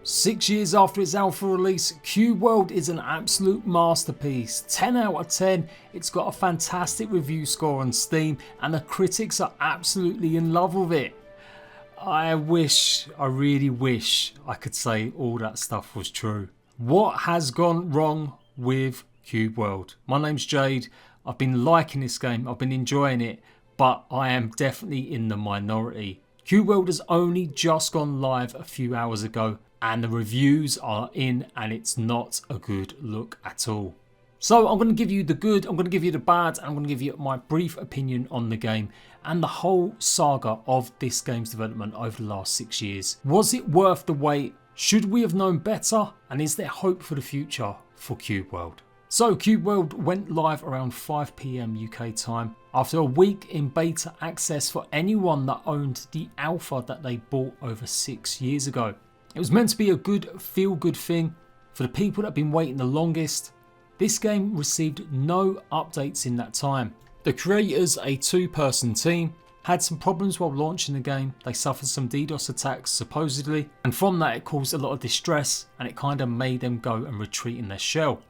6 years after its alpha release, Cube World is an absolute masterpiece. 10 out of 10, it's got a fantastic review score on Steam and the critics are absolutely in love with it. I really wish I could say all that stuff was true. What has gone wrong with Cube World? My name's Jade, I've been liking this game, I've been enjoying it, but I am definitely in the minority. Cube World has only just gone live a few hours ago and the reviews are in and it's not a good look at all. So I'm going to give you the good, I'm going to give you the bad, and I'm going to give you my brief opinion on the game and the whole saga of this game's development over the last 6 years. Was it worth the wait? Should we have known better? And is there hope for the future for Cube World? So Cube World went live around 5 PM UK time after a week in beta access for anyone that owned the alpha that they bought over 6 years ago. It was meant to be a good feel-good thing for the people that have been waiting the longest. This game received no updates in that time. The creators, a 2-person team, had some problems while launching the game. They suffered some DDoS attacks supposedly, and from that it caused a lot of distress and it kind of made them go and retreat in their shell.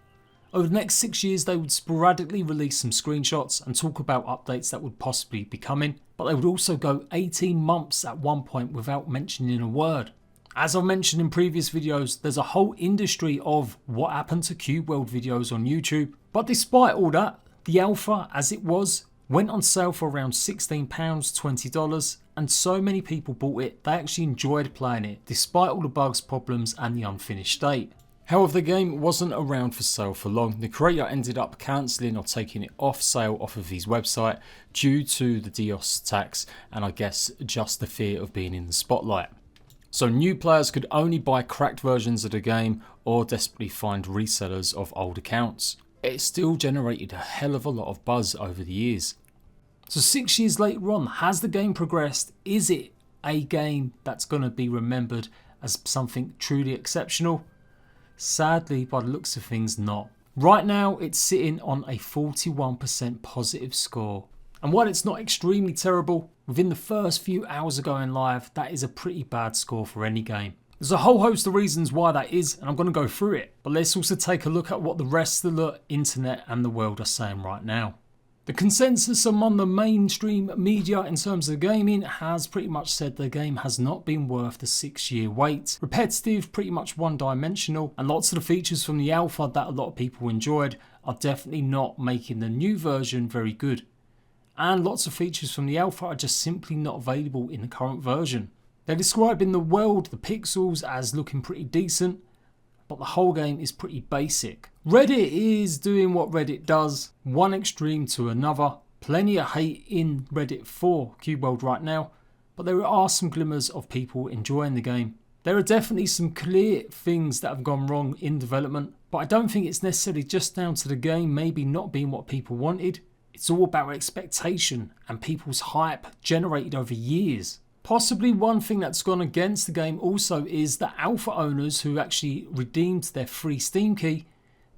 Over the next 6 years they would sporadically release some screenshots and talk about updates that would possibly be coming, but they would also go 18 months at one point without mentioning a word. As I've mentioned in previous videos, there's a whole industry of what happened to Cube World videos on YouTube. But despite all that, the alpha as it was went on sale for around £16, $20, and so many people bought it, they actually enjoyed playing it despite all the bugs, problems and the unfinished state. However, the game wasn't around for sale for long. The creator ended up cancelling or taking it off sale off of his website due to the DDoS attacks and I guess just the fear of being in the spotlight. So new players could only buy cracked versions of the game or desperately find resellers of old accounts. It still generated a hell of a lot of buzz over the years. So 6 years later on, has the game progressed? Is it a game that's going to be remembered as something truly exceptional? Sadly, by the looks of things, not. Right now it's sitting on a 41% positive score. And while it's not extremely terrible, within the first few hours of going live, that is a pretty bad score for any game. There's a whole host of reasons why that is, and I'm going to go through it. But let's also take a look at what the rest of the internet and the world are saying right now. The consensus among the mainstream media in terms of gaming has pretty much said the game has not been worth the 6-year wait. Repetitive, pretty much one-dimensional, and lots of the features from the alpha that a lot of people enjoyed are definitely not making the new version very good. And lots of features from the alpha are just simply not available in the current version. They're describing the world, the pixels, as looking pretty decent, but the whole game is pretty basic. Reddit is doing what Reddit does, one extreme to another. Plenty of hate in Reddit for Cube World right now, but there are some glimmers of people enjoying the game. There are definitely some clear things that have gone wrong in development, but I don't think it's necessarily just down to the game maybe not being what people wanted. It's all about expectation and people's hype generated over years. Possibly one thing that's gone against the game also is that alpha owners who actually redeemed their free Steam key,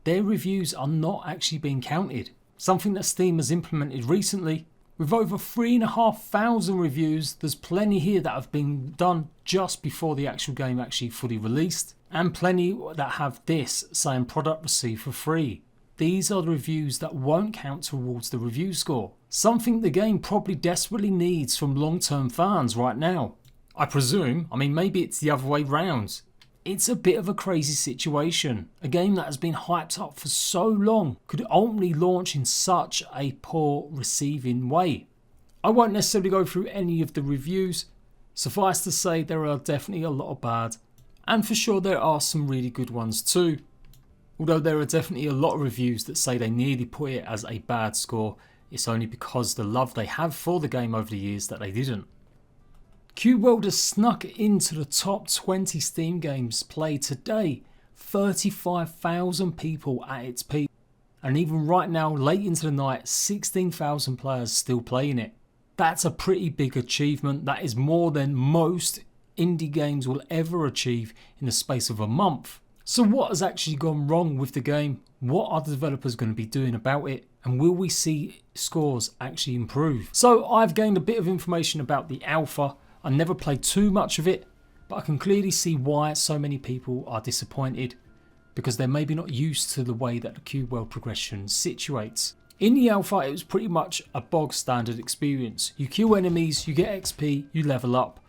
their reviews are not actually being counted. Something that Steam has implemented recently. With over 3,500 reviews, there's plenty here that have been done just before the actual game actually fully released. And plenty that have this saying product received for free. These are the reviews that won't count towards the review score. Something the game probably desperately needs from long-term fans right now. I presume, maybe it's the other way round. It's a bit of a crazy situation. A game that has been hyped up for so long could ultimately launch in such a poor receiving way. I won't necessarily go through any of the reviews. Suffice to say there are definitely a lot of bad. And for sure there are some really good ones too. Although there are definitely a lot of reviews that say they nearly put it as a bad score, it's only because the love they have for the game over the years that they didn't. Cube World has snuck into the top 20 Steam games played today, 35,000 people at its peak. And even right now, late into the night, 16,000 players still playing it. That's a pretty big achievement. That is more than most indie games will ever achieve in the space of a month. So what has actually gone wrong with the game? What are the developers going to be doing about it? And will we see scores actually improve? So I've gained a bit of information about the alpha. I never played too much of it, but I can clearly see why so many people are disappointed, because they're maybe not used to the way that the cube world progression situates. In the alpha, it was pretty much a bog standard experience. You kill enemies, you get XP, you level up.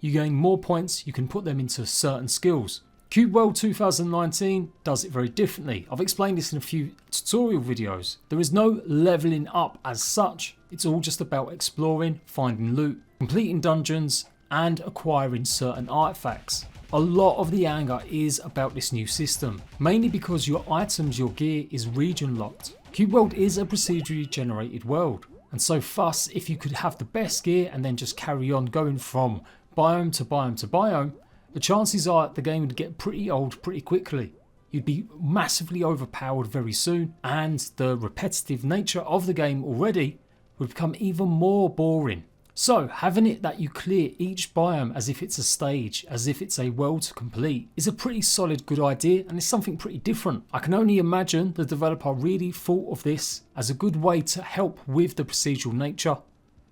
You gain more points, you can put them into certain skills. Cube World 2019 does it very differently. I've explained this in a few tutorial videos. There is no leveling up as such. It's all just about exploring, finding loot, completing dungeons and acquiring certain artifacts. A lot of the anger is about this new system, mainly because your items, your gear is region locked. Cube World is a procedurally generated world, and so thus if you could have the best gear and then just carry on going from biome to biome to biome, the chances are the game would get pretty old pretty quickly. You'd be massively overpowered very soon, and the repetitive nature of the game already would become even more boring. So having it that you clear each biome as if it's a stage, as if it's a world to complete, is a pretty solid good idea, and it's something pretty different. I can only imagine the developer really thought of this as a good way to help with the procedural nature,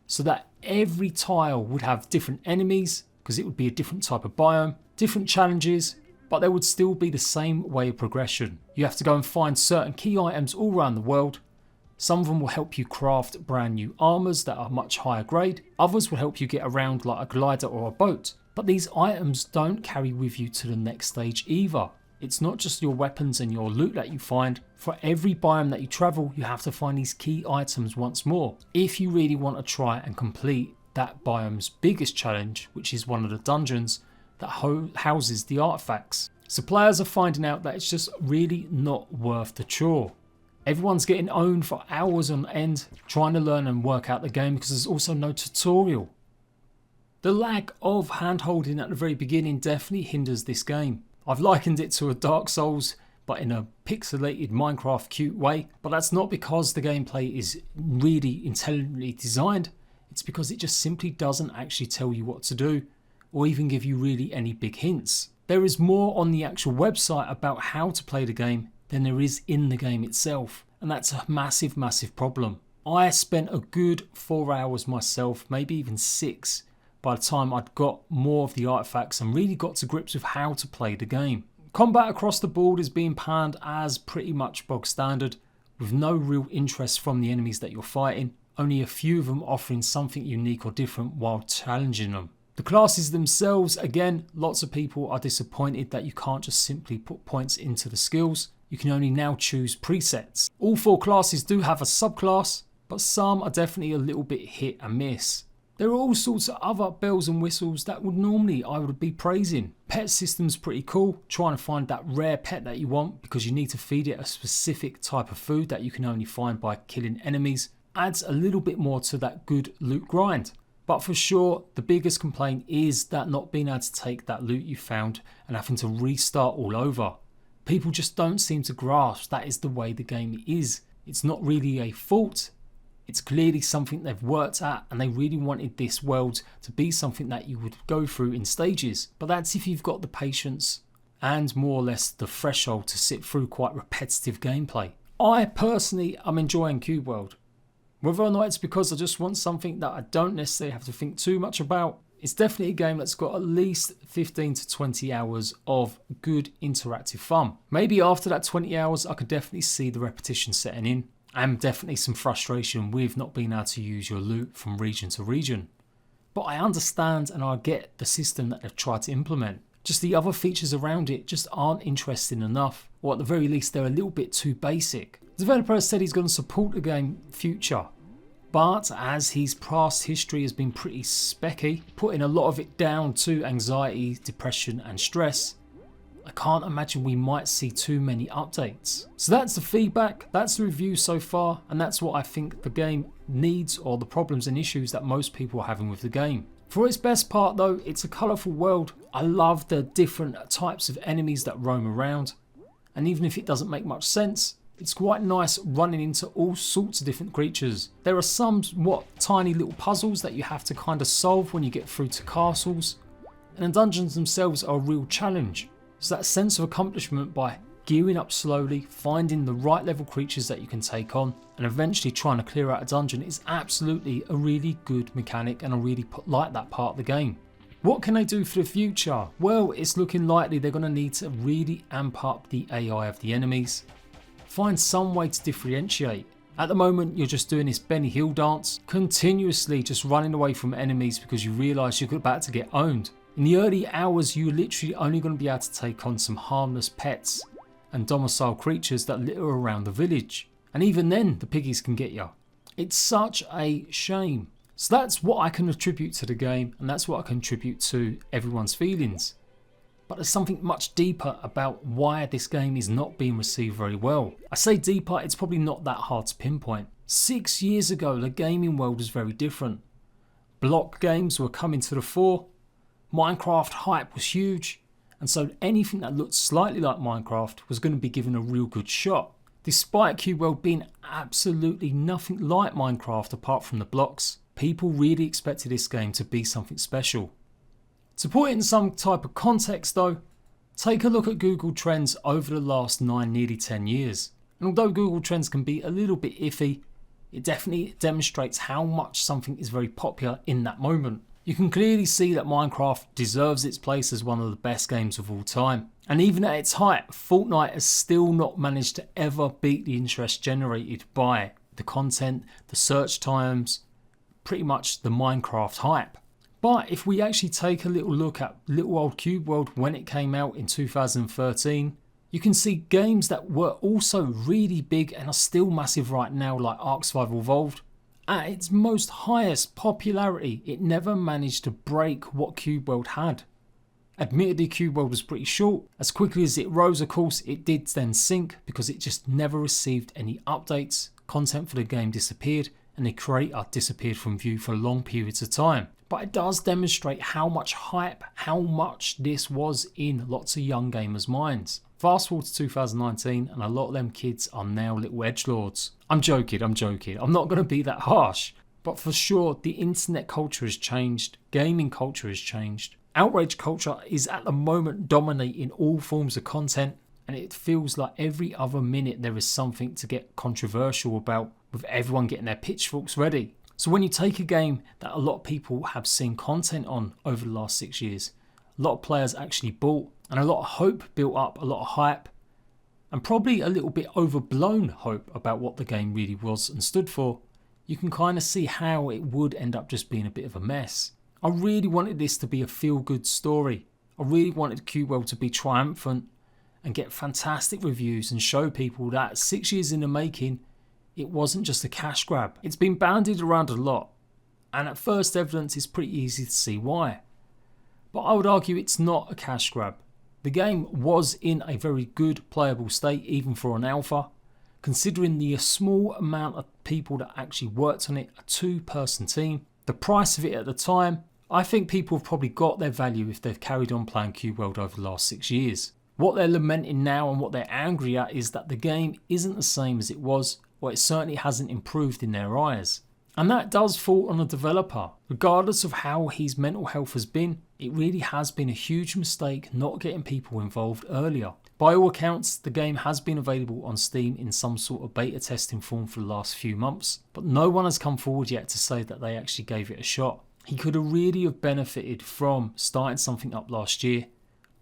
so that every tile would have different enemies, because it would be a different type of biome, different challenges, but there would still be the same way of progression. You have to go and find certain key items all around the world. Some of them will help you craft brand new armors that are much higher grade. Others will help you get around like a glider or a boat. But these items don't carry with you to the next stage either. It's not just your weapons and your loot that you find. For every biome that you travel, you have to find these key items once more, if you really want to try and complete that biome's biggest challenge, which is one of the dungeons that houses the artifacts. So players are finding out that it's just really not worth the chore. Everyone's getting owned for hours on end trying to learn and work out the game, because there's also no tutorial. The lack of hand-holding at the very beginning definitely hinders this game. I've likened it to a Dark Souls, but in a pixelated Minecraft cute way. But that's not because the gameplay is really intelligently designed. It's because it just simply doesn't actually tell you what to do, or even give you really any big hints. There is more on the actual website about how to play the game than there is in the game itself, and that's a massive problem. I spent a good 4 hours myself, maybe even 6, by the time I'd got more of the artifacts and really got to grips with how to play the game. Combat across the board is being panned as pretty much bog standard, with no real interest from the enemies that you're fighting, only a few of them offering something unique or different while challenging them. The classes themselves, again, lots of people are disappointed that you can't just simply put points into the skills. You can only now choose presets. All 4 classes do have a subclass, but some are definitely a little bit hit and miss. There are all sorts of other bells and whistles that would normally I would be praising. Pet system's pretty cool, trying to find that rare pet that you want because you need to feed it a specific type of food that you can only find by killing enemies, adds a little bit more to that good loot grind. But for sure, the biggest complaint is that not being able to take that loot you found and having to restart all over. People just don't seem to grasp that is the way the game is. It's not really a fault. It's clearly something they've worked at, and they really wanted this world to be something that you would go through in stages. But that's if you've got the patience and more or less the threshold to sit through quite repetitive gameplay. I personally am enjoying Cube World. Whether or not it's because I just want something that I don't necessarily have to think too much about, it's definitely a game that's got at least 15 to 20 hours of good interactive fun. Maybe after that 20 hours I could definitely see the repetition setting in, and definitely some frustration with not being able to use your loot from region to region. But I understand and I get the system that they've tried to implement. Just the other features around it just aren't interesting enough, or at the very least they're a little bit too basic. The developer has said he's going to support the game future, but as his past history has been pretty specky, putting a lot of it down to anxiety, depression and stress, I can't imagine we might see too many updates. So that's the feedback, that's the review so far, and that's what I think the game needs, or the problems and issues that most people are having with the game. For its best part though, it's a colourful world. I love the different types of enemies that roam around, and even if it doesn't make much sense, it's quite nice running into all sorts of different creatures. There are somewhat tiny little puzzles that you have to kind of solve when you get through to castles, and the dungeons themselves are a real challenge. So that sense of accomplishment by gearing up slowly, finding the right level creatures that you can take on, and eventually trying to clear out a dungeon is absolutely a really good mechanic, and I really like that part of the game. What can they do for the future? Well, it's looking likely they're going to need to really amp up the AI of the enemies. Find some way to differentiate. At the moment, you're just doing this Benny Hill dance, continuously just running away from enemies because you realise you're about to get owned. In the early hours, you're literally only going to be able to take on some harmless pets and domicile creatures that litter around the village. And even then, the piggies can get you. It's such a shame. So that's what I can attribute to the game, and that's what I contribute to everyone's feelings. But there's something much deeper about why this game is not being received very well. I say deeper, it's probably not that hard to pinpoint. 6 years ago, the gaming world was very different. Block games were coming to the fore, Minecraft hype was huge, and so anything that looked slightly like Minecraft was going to be given a real good shot. Despite Cube World being absolutely nothing like Minecraft apart from the blocks, people really expected this game to be something special. To put it in some type of context though, take a look at Google Trends over the last nearly 10 years. And although Google Trends can be a little bit iffy, it definitely demonstrates how much something is very popular in that moment. You can clearly see that Minecraft deserves its place as one of the best games of all time. And even at its height, Fortnite has still not managed to ever beat the interest generated by the content, the search times, pretty much the Minecraft hype. But if we actually take a little look at little old Cube World when it came out in 2013, you can see games that were also really big and are still massive right now, like Ark Survival Evolved. At its most highest popularity, it never managed to break what Cube World had. Admittedly, Cube World was pretty short. As quickly as it rose, of course, it did then sink because it just never received any updates. Content for the game disappeared and the creator disappeared from view for long periods of time. But it does demonstrate how much hype, how much this was in lots of young gamers' minds. Fast forward to 2019 and a lot of them kids are now little edgelords. I'm joking. I'm not going to be that harsh. But for sure, the internet culture has changed. Gaming culture has changed. Outrage culture is at the moment dominating all forms of content, and it feels like every other minute there is something to get controversial about, with everyone getting their pitchforks ready. So when you take a game that a lot of people have seen content on over the last 6 years, a lot of players actually bought, and a lot of hope built up, a lot of hype, and probably a little bit overblown hope about what the game really was and stood for, you can kind of see how it would end up just being a bit of a mess. I really wanted this to be a feel-good story. I really wanted Cube World to be triumphant and get fantastic reviews and show people that 6 years in the making, it wasn't just a cash grab. It's been bandied around a lot, and at first evidence it's pretty easy to see why. But I would argue it's not a cash grab. The game was in a very good playable state even for an alpha, considering the small amount of people that actually worked on it, a 2-person team. The price of it at the time, I think people have probably got their value if they've carried on playing Cube World over the last 6 years. What they're lamenting now and what they're angry at is that the game isn't the same as it was, or it certainly hasn't improved in their eyes. And that does fall on the developer. Regardless of how his mental health has been, it really has been a huge mistake not getting people involved earlier. By all accounts, the game has been available on Steam in some sort of beta testing form for the last few months, but no one has come forward yet to say that they actually gave it a shot. He could have really have benefited from starting something up last year,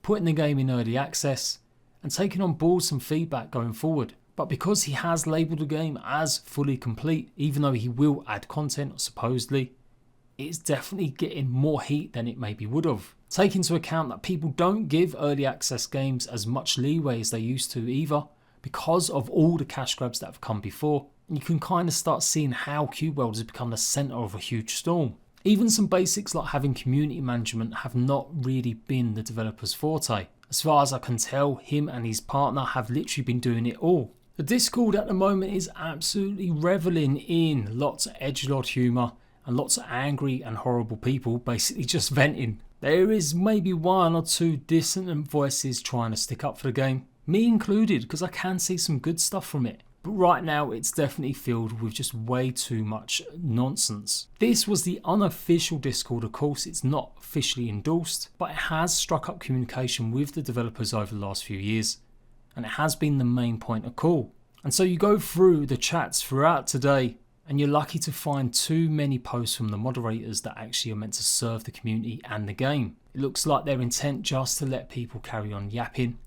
putting the game in early access, and taking on board some feedback going forward. But because he has labelled the game as fully complete, even though he will add content supposedly, it's definitely getting more heat than it maybe would have. Take into account that people don't give early access games as much leeway as they used to either, because of all the cash grabs that have come before. And you can kind of start seeing how Cube World has become the centre of a huge storm. Even some basics like having community management have not really been the developer's forte. As far as I can tell, him and his partner have literally been doing it all. The Discord at the moment is absolutely reveling in lots of edgelord humour and lots of angry and horrible people basically just venting. There is maybe 1 or 2 dissonant voices trying to stick up for the game, me included, because I can see some good stuff from it. But right now it's definitely filled with just way too much nonsense. This was the unofficial Discord, of course, it's not officially endorsed, but it has struck up communication with the developers over the last few years, and it has been the main point of call. And so you go through the chats throughout today, and you're lucky to find too many posts from the moderators that actually are meant to serve the community and the game. It looks like they're intent just to let people carry on yapping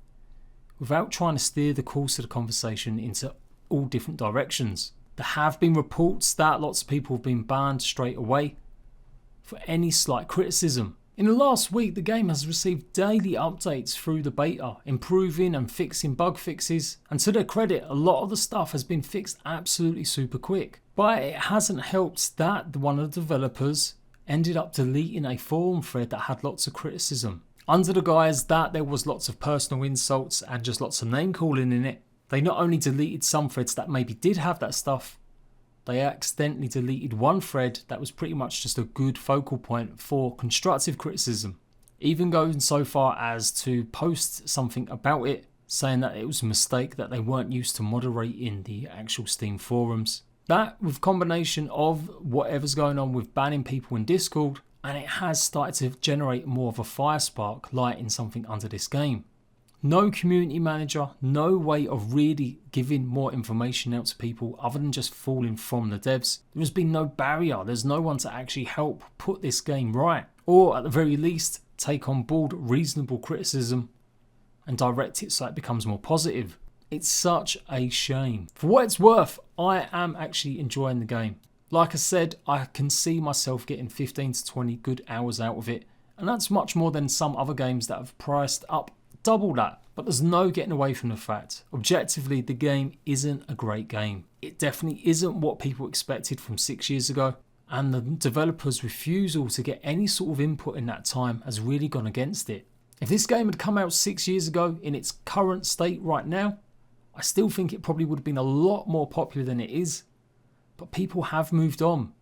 without trying to steer the course of the conversation into all different directions. There have been reports that lots of people have been banned straight away for any slight criticism. In the last week, the game has received daily updates through the beta, improving and fixing bug fixes, and to their credit, a lot of the stuff has been fixed absolutely super quick. But it hasn't helped that one of the developers ended up deleting a forum thread that had lots of criticism. Under the guise that there was lots of personal insults and just lots of name calling in it, they not only deleted some threads that maybe did have that stuff, they accidentally deleted one thread that was pretty much just a good focal point for constructive criticism, even going so far as to post something about it, saying that it was a mistake that they weren't used to moderating the actual Steam forums. That, with combination of whatever's going on with banning people in Discord, and it has started to generate more of a fire spark lighting something under this game. No community manager, no way of really giving more information out to people other than just falling from the devs. There has been no barrier, there's no one to actually help put this game right, or at the very least take on board reasonable criticism and direct it so it becomes more positive. It's such a shame. For what it's worth, I am actually enjoying the game. Like I said, I can see myself getting 15 to 20 good hours out of it, and that's much more than some other games that have priced up double that. But there's no getting away from the fact, objectively, the game isn't a great game. It definitely isn't what people expected from 6 years ago, and the developers' refusal to get any sort of input in that time has really gone against it. If this game had come out 6 years ago in its current state right now, I still think it probably would have been a lot more popular than it is. But people have moved on.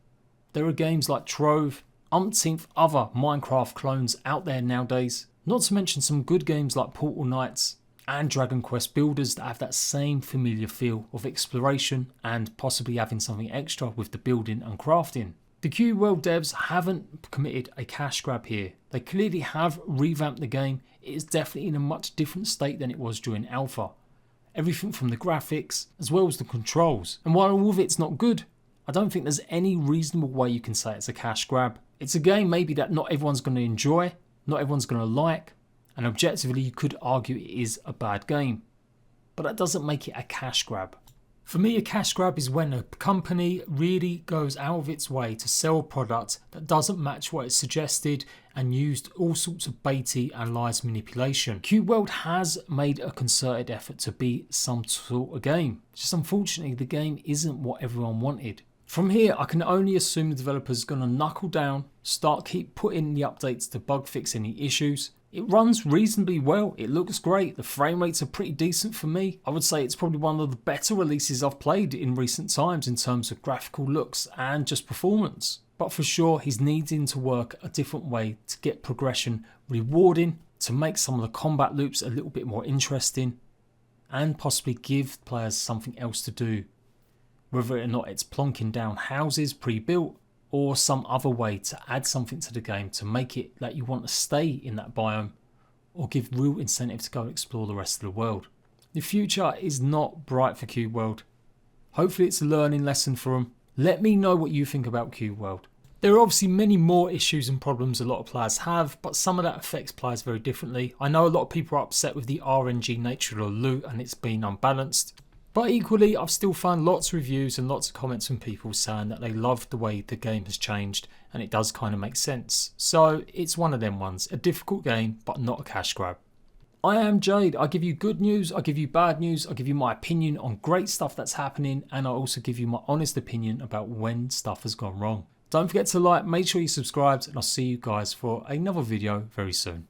There are games like Trove, umpteenth other Minecraft clones out there nowadays. Not to mention some good games like Portal Knights and Dragon Quest Builders that have that same familiar feel of exploration and possibly having something extra with the building and crafting. The Cube World devs haven't committed a cash grab here. They clearly have revamped the game. It is definitely in a much different state than it was during alpha. Everything from the graphics as well as the controls. And while all of it's not good, I don't think there's any reasonable way you can say it's a cash grab. It's a game maybe that not everyone's going to enjoy, not everyone's going to like, and objectively you could argue it is a bad game. But that doesn't make it a cash grab. For me, a cash grab is when a company really goes out of its way to sell a product that doesn't match what it's suggested and used all sorts of baity and lies manipulation. Cube World has made a concerted effort to be some sort of game. Just unfortunately, the game isn't what everyone wanted. From here, I can only assume the developer's going to knuckle down, keep putting the updates to bug fix any issues. It runs reasonably well, it looks great, the frame rates are pretty decent for me. I would say it's probably one of the better releases I've played in recent times in terms of graphical looks and just performance. But for sure, he's needing to work a different way to get progression rewarding, to make some of the combat loops a little bit more interesting, and possibly give players something else to do. Whether or not it's plonking down houses pre-built, or some other way to add something to the game to make it that you want to stay in that biome, or give real incentive to go explore the rest of the world. The future is not bright for Cube World. Hopefully it's a learning lesson for them. Let me know what you think about Cube World. There are obviously many more issues and problems a lot of players have, but some of that affects players very differently. I know a lot of people are upset with the RNG nature of the loot and it's been unbalanced. But equally, I've still found lots of reviews and lots of comments from people saying that they love the way the game has changed and it does kind of make sense. So it's one of them ones, a difficult game but not a cash grab. I am Jade, I give you good news, I give you bad news, I give you my opinion on great stuff that's happening, and I also give you my honest opinion about when stuff has gone wrong. Don't forget to like, make sure you subscribed, and I'll see you guys for another video very soon.